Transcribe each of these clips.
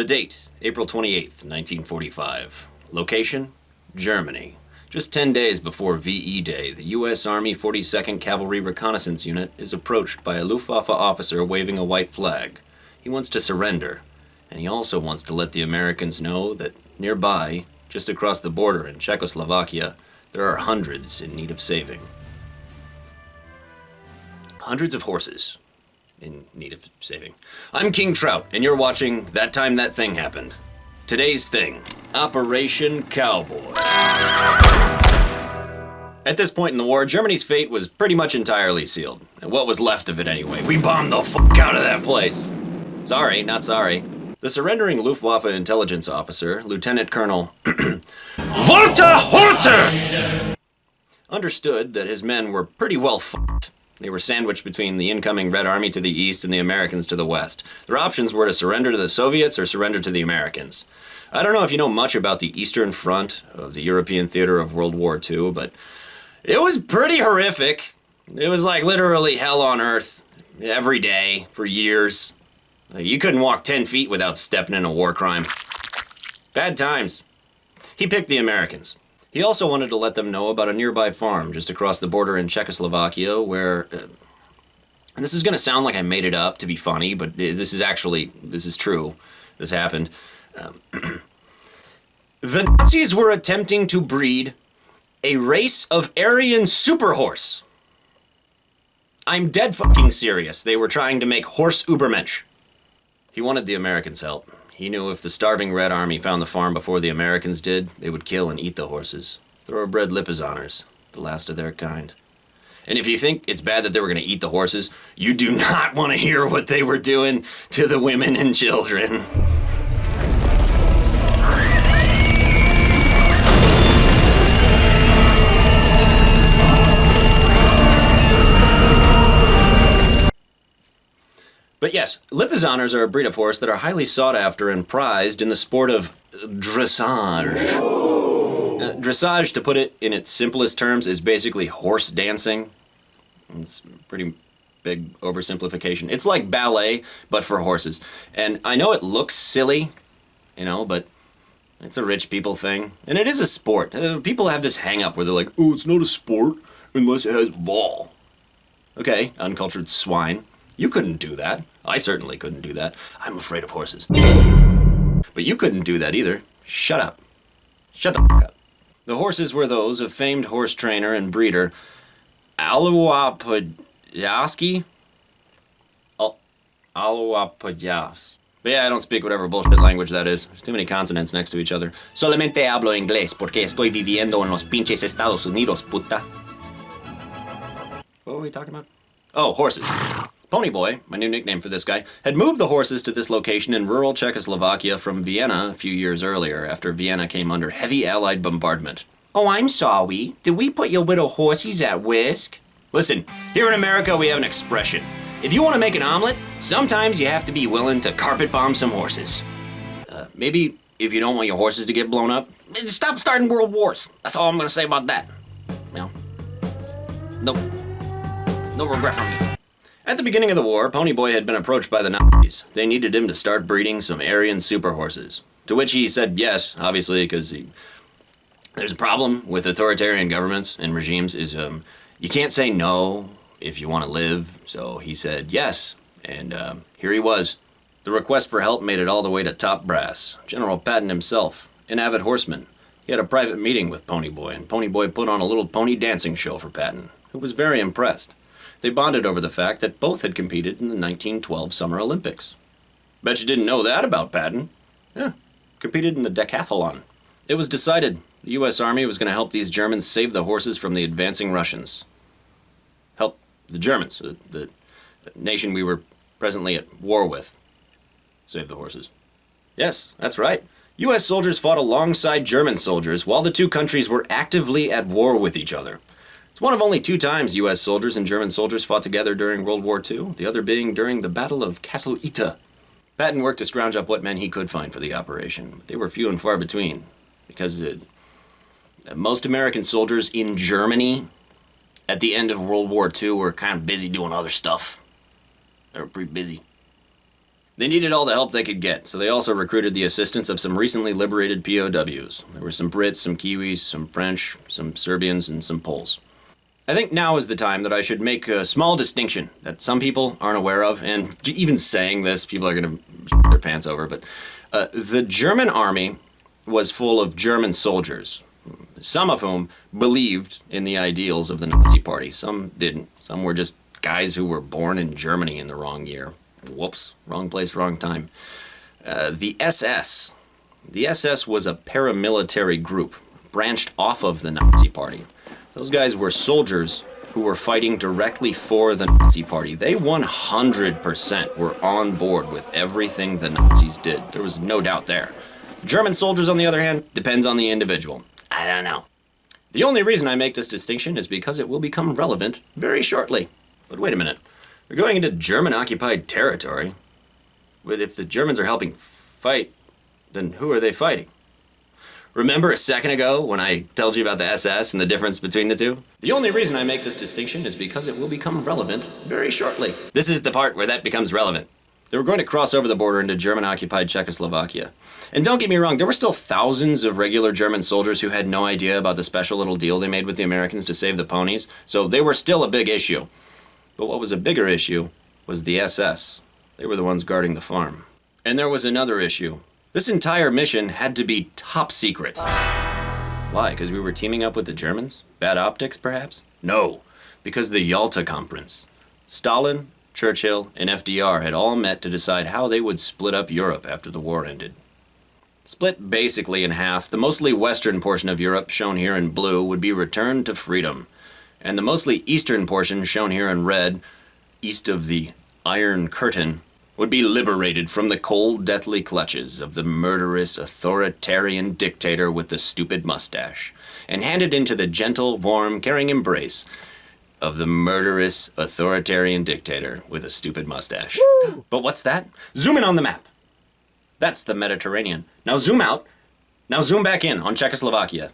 The date, April 28th, 1945. Location, Germany. Just 10 days before VE Day, the U.S. Army 42nd Cavalry Reconnaissance Unit is approached by a Luftwaffe officer waving a white flag. He wants to surrender, and he also wants to let the Americans know that nearby, just across the border in Czechoslovakia, there are hundreds in need of saving. Hundreds of horses in need of saving. I'm King Trout, and you're watching That Time That Thing Happened. Today's thing, Operation Cowboy. At this point in the war, Germany's fate was pretty much entirely sealed. And what was left of it anyway? We bombed the fuck out of that place. Sorry, not sorry. The surrendering Luftwaffe intelligence officer, Lieutenant Colonel Walter Hortes, understood that his men were pretty well fucked. They were sandwiched between the incoming Red Army to the east and the Americans to the west. Their options were to surrender to the Soviets or surrender to the Americans. I don't know if you know much about the Eastern Front of the European theater of World War II, but it was pretty horrific. It was like literally hell on earth every day for years. You couldn't walk 10 feet without stepping in a war crime. Bad times. He picked the Americans. He also wanted to let them know about a nearby farm just across the border in Czechoslovakia where, and this is going to sound like I made it up to be funny, but this is true. This happened. The Nazis were attempting to breed a race of Aryan superhorse. I'm dead fucking serious. They were trying to make horse Übermensch. He wanted the Americans' help. He knew if the starving Red Army found the farm before the Americans did, they would kill and eat the horses. Thoroughbred Lipizzaners, the last of their kind. And if you think it's bad that they were going to eat the horses, you do not want to hear what they were doing to the women and children. But yes, Lipizzaners are a breed of horse that are highly sought after and prized in the sport of dressage. Dressage, to put it in its simplest terms, is basically horse dancing. It's a pretty big oversimplification. It's like ballet, but for horses. And I know it looks silly, but it's a rich people thing. And it is a sport. People have this hang-up where they're like, oh, it's not a sport unless it has ball. Okay, uncultured swine. You couldn't do that. I certainly couldn't do that. I'm afraid of horses. But you couldn't do that either. Shut up. Shut the fuck up. The horses were those of famed horse trainer and breeder Aluapodyaski. Aluapodyaski. But yeah, I don't speak whatever bullshit language that is. There's too many consonants next to each other. Solamente hablo inglés porque estoy viviendo en los pinches Estados Unidos, puta. What were we talking about? Oh, horses. Ponyboy, my new nickname for this guy, had moved the horses to this location in rural Czechoslovakia from Vienna a few years earlier, after Vienna came under heavy Allied bombardment. Oh, I'm sorry. Did we put your little horses at risk? Listen, here in America we have an expression. If you want to make an omelet, sometimes you have to be willing to carpet bomb some horses. Maybe if you don't want your horses to get blown up, stop starting world wars. That's all I'm going to say about that. No regret from me. At the beginning of the war, Ponyboy had been approached by the Nazis. They needed him to start breeding some Aryan super horses. To which he said yes, obviously, because there's a problem with authoritarian governments and regimes is you can't say no if you want to live. So he said yes, and here he was. The request for help made it all the way to top brass. General Patton himself, an avid horseman. He had a private meeting with Ponyboy, and Ponyboy put on a little pony dancing show for Patton, who was very impressed. They bonded over the fact that both had competed in the 1912 Summer Olympics. Bet you didn't know that about Patton. Yeah, competed in the decathlon. It was decided the U.S. Army was going to help these Germans save the horses from the advancing Russians. Help the Germans, the nation we were presently at war with. Save the horses. Yes, that's right. U.S. soldiers fought alongside German soldiers while the two countries were actively at war with each other. It's one of only 2 times U.S. soldiers and German soldiers fought together during World War II, the other being during the Battle of Castle Ita. Patton worked to scrounge up what men he could find for the operation, but they were few and far between, because most American soldiers in Germany at the end of World War II were kind of busy doing other stuff. They were pretty busy. They needed all the help they could get, so they also recruited the assistance of some recently liberated POWs. There were some Brits, some Kiwis, some French, some Serbians, and some Poles. I think now is the time that I should make a small distinction that some people aren't aware of, and even saying this, people are going to shit their pants over, but the German army was full of German soldiers, some of whom believed in the ideals of the Nazi Party. Some didn't. Some were just guys who were born in Germany in the wrong year. Whoops, wrong place, wrong time. The SS. The SS was a paramilitary group branched off of the Nazi Party. Those guys were soldiers who were fighting directly for the Nazi Party. They 100% were on board with everything the Nazis did. There was no doubt there. German soldiers, on the other hand, depends on the individual. I don't know. The only reason I make this distinction is because it will become relevant very shortly. But wait a minute. We're going into German-occupied territory. But if the Germans are helping fight, then who are they fighting? Remember a second ago when I told you about the SS and the difference between the two? The only reason I make this distinction is because it will become relevant very shortly. This is the part where that becomes relevant. They were going to cross over the border into German-occupied Czechoslovakia. And don't get me wrong, there were still thousands of regular German soldiers who had no idea about the special little deal they made with the Americans to save the ponies, so they were still a big issue. But what was a bigger issue was the SS. They were the ones guarding the farm. And there was another issue. This entire mission had to be top secret. Why? Because we were teaming up with the Germans? Bad optics, perhaps? No, because the Yalta Conference. Stalin, Churchill, and FDR had all met to decide how they would split up Europe after the war ended. Split basically in half, the mostly western portion of Europe, shown here in blue, would be returned to freedom. And the mostly eastern portion, shown here in red, east of the Iron Curtain, would be liberated from the cold, deathly clutches of the murderous, authoritarian dictator with the stupid mustache, and handed into the gentle, warm, caring embrace of the murderous, authoritarian dictator with a stupid mustache. Woo! But what's that? Zoom in on the map. That's the Mediterranean. Now zoom out. Now zoom back in on Czechoslovakia.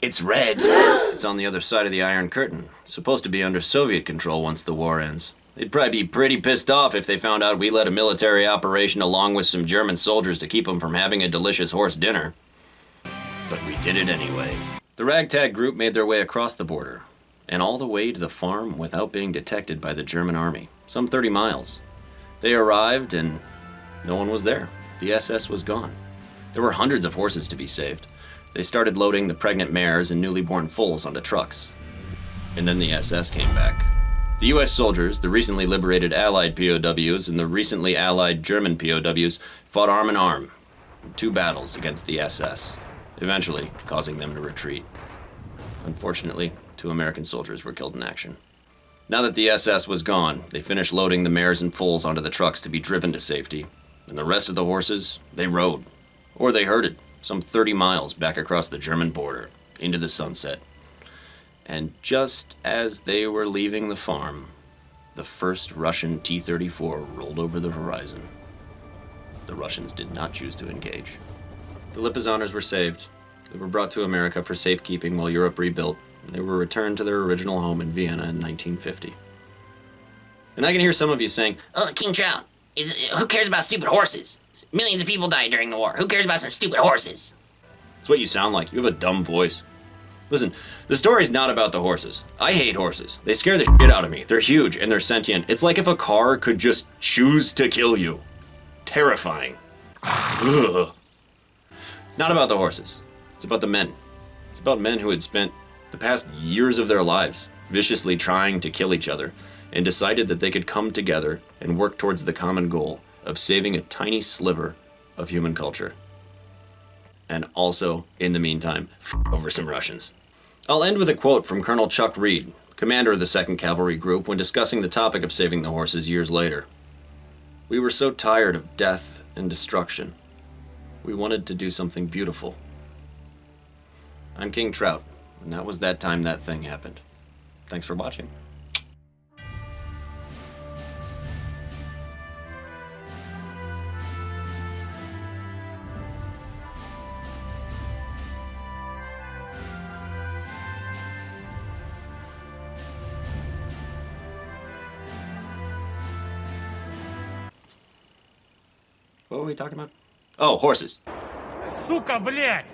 It's red. It's on the other side of the Iron Curtain. Supposed to be under Soviet control once the war ends. They'd probably be pretty pissed off if they found out we led a military operation along with some German soldiers to keep them from having a delicious horse dinner. But we did it anyway. The ragtag group made their way across the border, and all the way to the farm without being detected by the German army, some 30 miles. They arrived and no one was there. The SS was gone. There were hundreds of horses to be saved. They started loading the pregnant mares and newly born foals onto trucks. And then the SS came back. The US soldiers, the recently liberated Allied POWs, and the recently Allied German POWs fought arm in arm in 2 battles against the SS, eventually causing them to retreat. Unfortunately, 2 American soldiers were killed in action. Now that the SS was gone, they finished loading the mares and foals onto the trucks to be driven to safety, and the rest of the horses, they rode, or they herded, some 30 miles back across the German border, into the sunset. And just as they were leaving the farm, the first Russian T-34 rolled over the horizon. The Russians did not choose to engage. The Lipizzaners were saved. They were brought to America for safekeeping while Europe rebuilt. They were returned to their original home in Vienna in 1950. And I can hear some of you saying, "Oh, King Trout, who cares about stupid horses? Millions of people died during the war. Who cares about some stupid horses?" That's what you sound like. You have a dumb voice. Listen, the story's not about the horses. I hate horses. They scare the shit out of me. They're huge and they're sentient. It's like if a car could just choose to kill you. Terrifying. Ugh. It's not about the horses. It's about the men. It's about men who had spent the past years of their lives viciously trying to kill each other and decided that they could come together and work towards the common goal of saving a tiny sliver of human culture. And also, in the meantime, over some Russians. I'll end with a quote from Colonel Chuck Reed, commander of the 2nd Cavalry Group, when discussing the topic of saving the horses years later. "We were so tired of death and destruction. We wanted to do something beautiful." I'm King Trout, and that was that time that thing happened. Thanks for watching. What were we talking about? Oh, horses. Сука, блядь!